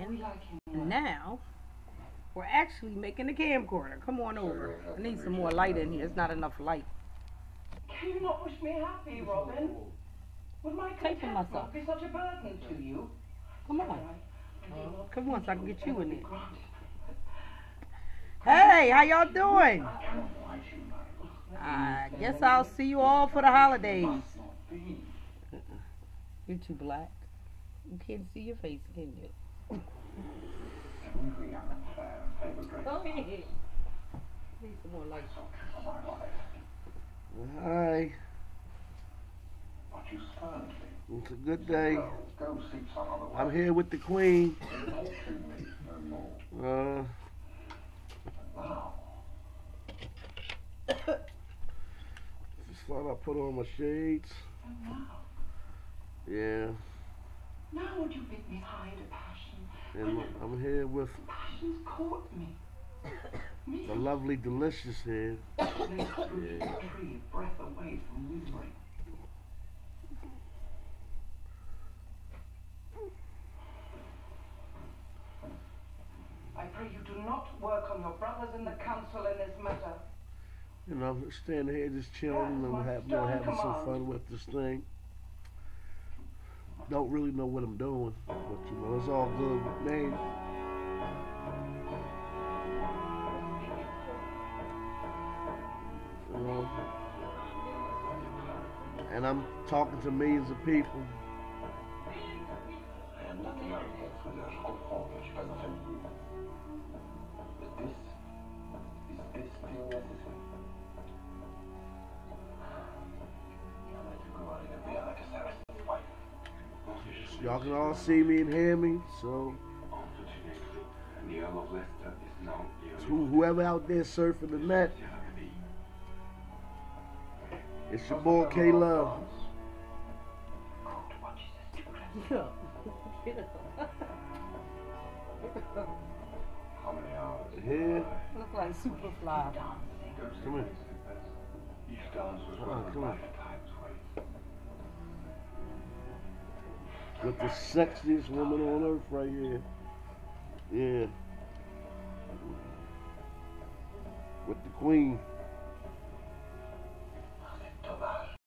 in. And now we're actually making the camcorder. Come on over. I need some more light in here. It's not enough light. Can you not wish me happy, Robin? Would my contentment be such a burden to you? Come on. Come on so I can get you in there. Hey, how y'all doing? I guess I'll see you all for the holidays. You're too black. You can't see your face, can you? Go ahead. Need some more light. Hi. It's a good day. I'm here with the Queen. Just thought I put on my shades. Yeah. Now would you bid me hide a passion? And I'm here with Passion's caught me. the lovely Delicious here. Yeah. Tree, breath away from withering. I pray you do not work on your brothers in the council in this matter. You know, I'm standing here just chilling and having some fun with this thing. Don't really know what I'm doing, but you know, it's all good with me. You know, and I'm talking to millions of people. Y'all can all see me and hear me, so whoever out there surfing the net, it's your boy K-Love. Here. Look like Superfly. Come here. Come on. With the sexiest woman on earth right here. Yeah. With the Queen.